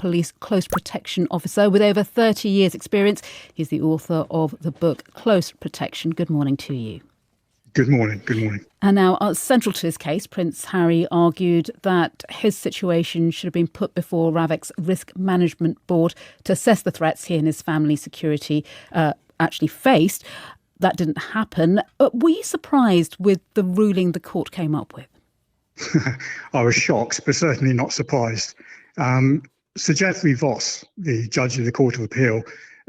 police close protection officer with over 30 years' experience. He's the author of the book Close Protection. Good morning to you. Good morning. Good morning. And now, central to this case, Prince Harry argued that his situation should have been put before RAVEC's Risk Management Board to assess the threats he and his family security actually faced. That didn't happen. Were you surprised with the ruling the court came up with? I was shocked, but certainly not surprised. Sir Geoffrey Voss, the judge of the Court of Appeal,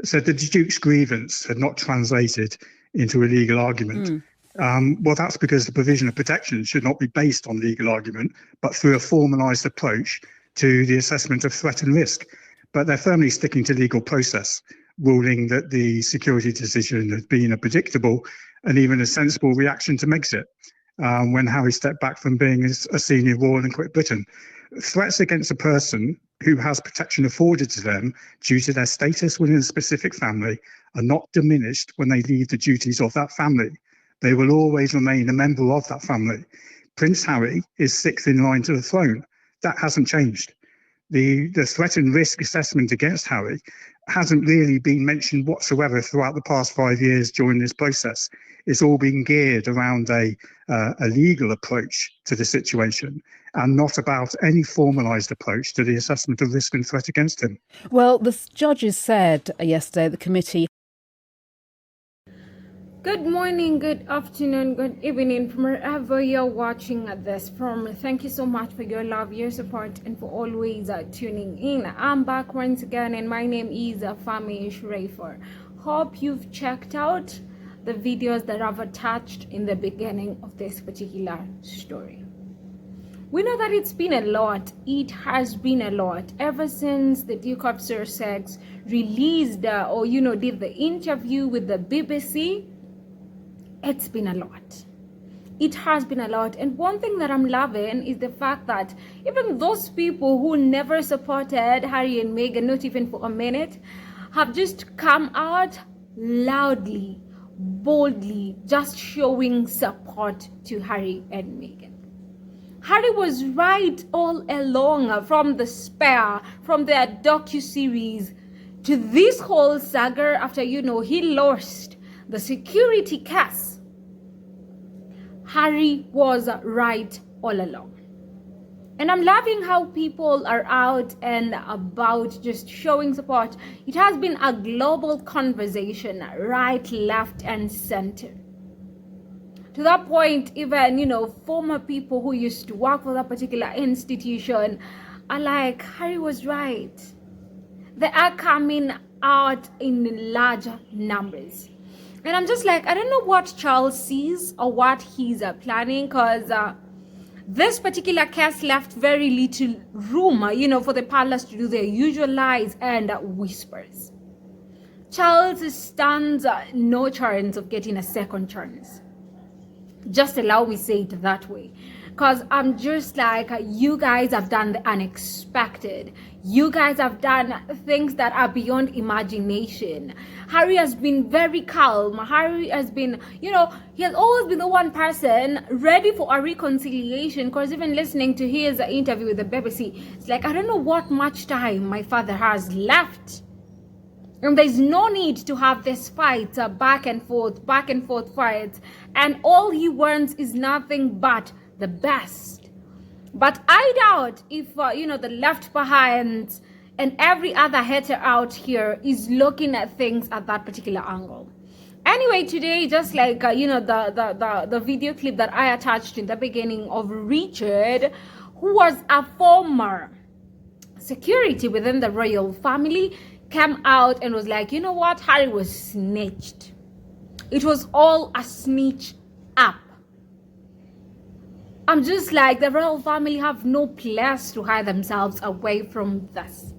said that the Duke's grievance had not translated into a legal argument. Well, that's because the provision of protection should not be based on legal argument, but through a formalised approach to the assessment of threat and risk. But they're firmly sticking to legal process, ruling that the security decision had been a predictable and even a sensible reaction to Megxit. When Harry stepped back from being a senior royal and quit Britain. Threats against a person who has protection afforded to them due to their status within a specific family are not diminished when they leave the duties of that family. They will always remain a member of that family. Prince Harry is sixth in line to the throne. That hasn't changed. The threat and risk assessment against Harry hasn't really been mentioned whatsoever throughout the past 5 years during this process. It's all been geared around a legal approach to the situation and not about any formalised approach to the assessment of risk and threat against him. Well, the judges said yesterday, the committee. Good morning, good afternoon, good evening from wherever you're watching this from. Thank you so much for your love, your support, and for always tuning in. I'm back once again, and my name is Fami Shreifer. Hope you've checked out the videos that I've attached in the beginning of this particular story. We know that it's been a lot. It has been a lot ever since the Duke of Sussex released did the interview with the BBC. It's been a lot. It has been a lot. And one thing that I'm loving is the fact that even those people who never supported Harry and Meghan, not even for a minute, have just come out loudly, boldly, just showing support to Harry and Meghan. Harry was right all along, from the Spare, from their docuseries, to this whole saga after, he lost the security case. Harry was right all along. And I'm loving how people are out and about just showing support. It has been a global conversation, right, left, and center. To that point, even, former people who used to work for that particular institution are like, Harry was right. They are coming out in large numbers. And I'm just like, I don't know what Charles sees or what he's planning, because this particular case left very little room, for the palace to do their usual lies and whispers. Charles stands no chance of getting a second chance. Just allow me say it that way. Because I'm just like, you guys have done the unexpected. You guys have done things that are beyond imagination. Harry has been very calm. Harry has been, he has always been the one person ready for a reconciliation. Because even listening to his interview with the BBC, it's like, I don't know what much time my father has left. And there's no need to have this fight, back and forth fights. And all he wants is nothing but the best. But I doubt if, the left behind and every other hater out here is looking at things at that particular angle. Anyway, today, just like, the video clip that I attached in the beginning of Richard, who was a former security within the royal family, came out and was like, you know what? Harry was snitched. It was all a snitch up. I'm just like, the royal family have no place to hide themselves away from this.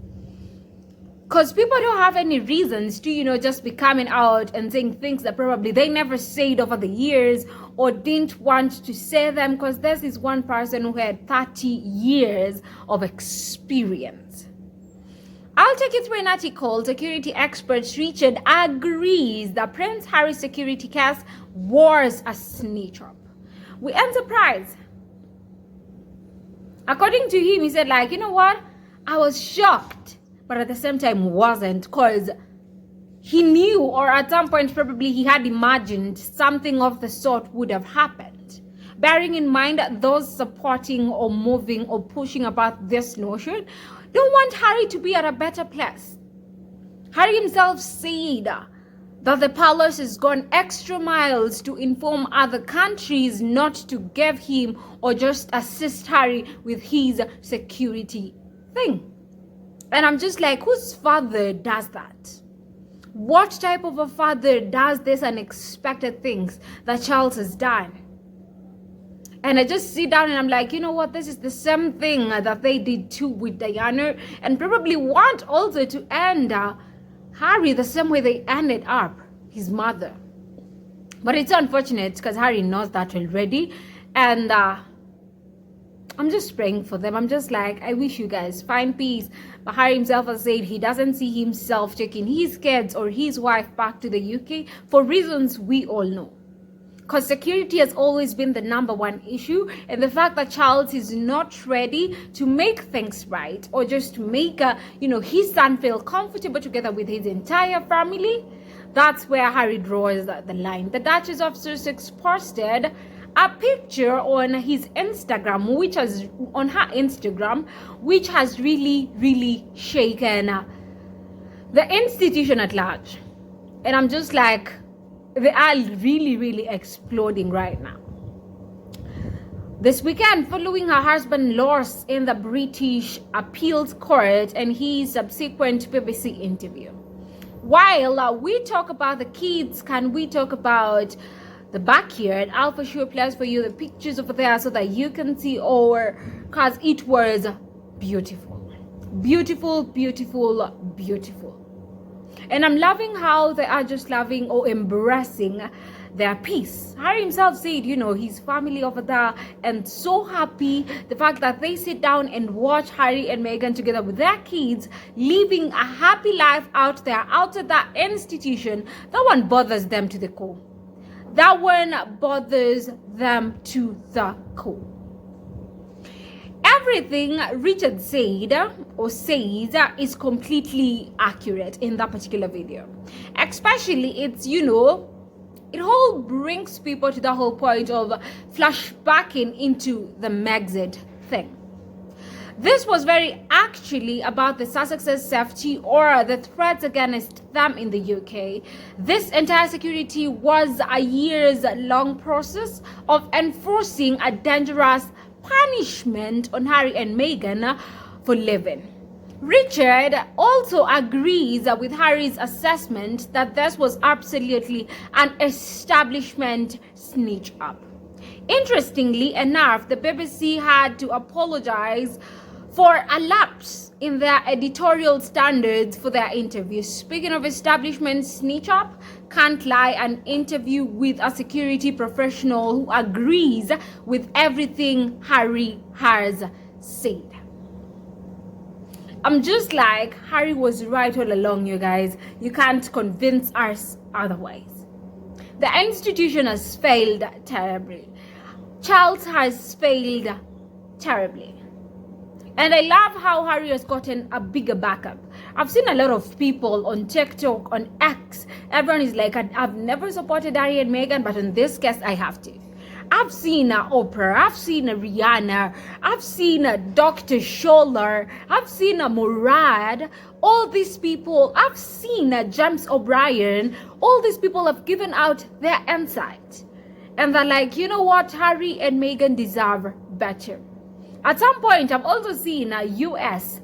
Because people don't have any reasons to, just be coming out and saying things that probably they never said over the years or didn't want to say them, because this is one person who had 30 years of experience. I'll take you through an article. Security expert Richard agrees that Prince Harry's security case was a snitch up. We ain't surprised. According to him, he said, like, you know what? I was shocked but at the same time wasn't, because he knew, or at some point probably he had imagined something of the sort would have happened. Bearing in mind that those supporting or moving or pushing about this notion don't want Harry to be at a better place. Harry himself said that the palace has gone extra miles to inform other countries not to give him or just assist Harry with his security thing. And I'm just like, whose father does that? What type of a father does this unexpected things that Charles has done? And I just sit down and I'm like, you know what? This is the same thing that they did too with Diana, and probably want also to end Harry the same way they ended up his mother. But it's unfortunate because Harry knows that already. And I'm just praying for them. I'm just like, I wish you guys find peace. But Harry himself has said he doesn't see himself taking his kids or his wife back to the UK for reasons we all know. Because security has always been the number one issue, and the fact that Charles is not ready to make things right or just to make his son feel comfortable together with his entire family, that's where Harry draws the line. The Duchess of Sussex posted a picture on her Instagram, which has really, really shaken the institution at large. And I'm just like, they are really, really exploding right now. This weekend, following her husband's loss in the British Appeals Court and his subsequent BBC interview. While we talk about the kids, can we talk about the backyard? I'll for sure place for you the pictures over there so that you can see, because it was beautiful. Beautiful, beautiful, beautiful. And I'm loving how they are just loving or embracing their peace. Harry himself said, his family over there, and so happy the fact that they sit down and watch Harry and Meghan together with their kids, living a happy life out there, out of that institution. That one bothers them to the core. That one bothers them to the core. Everything Richard said or says is completely accurate in that particular video. Especially it's, it all brings people to the whole point of flashbacking into the Megxit thing. This was very actually about the Sussex's safety or the threats against them in the UK. This entire security was a years-long process of enforcing a dangerous punishment on Harry and Meghan for living. Richard also agrees with Harry's assessment that this was absolutely an establishment snitch up. Interestingly enough, the BBC had to apologize for a lapse in their editorial standards for their interview. Speaking of establishment snitch up, can't lie, an interview with a security professional who agrees with everything Harry has said. I'm just like, Harry was right all along, you guys. You can't convince us otherwise. The institution has failed terribly. Charles has failed terribly. And I love how Harry has gotten a bigger backup. I've seen a lot of people on TikTok, on X. Everyone is like, I've never supported Harry and Meghan, but in this case, I have to. I've seen Oprah, I've seen Rihanna, I've seen Dr. Scholler, I've seen Murad. All these people, I've seen James O'Brien. All these people have given out their insight. And they're like, you know what, Harry and Meghan deserve better. At some point, I've also seen US.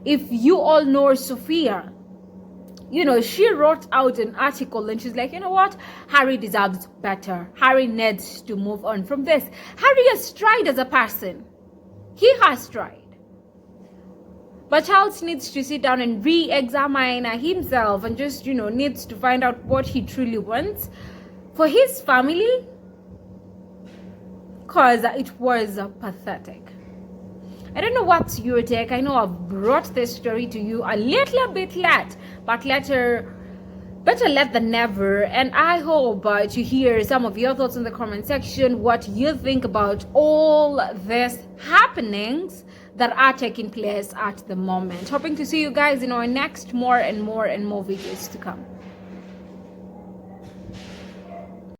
If you all know Sophia, she wrote out an article and she's like, you know what? Harry deserves better. Harry needs to move on from this. Harry has tried as a person. He has tried. But Charles needs to sit down and re-examine himself and just, needs to find out what he truly wants for his family. Because it was pathetic. I don't know what's your take. I know I've brought this story to you a little bit late, but better late than never. And I hope to hear some of your thoughts in the comment section, what you think about all these happenings that are taking place at the moment. Hoping to see you guys in our next more and more videos to come.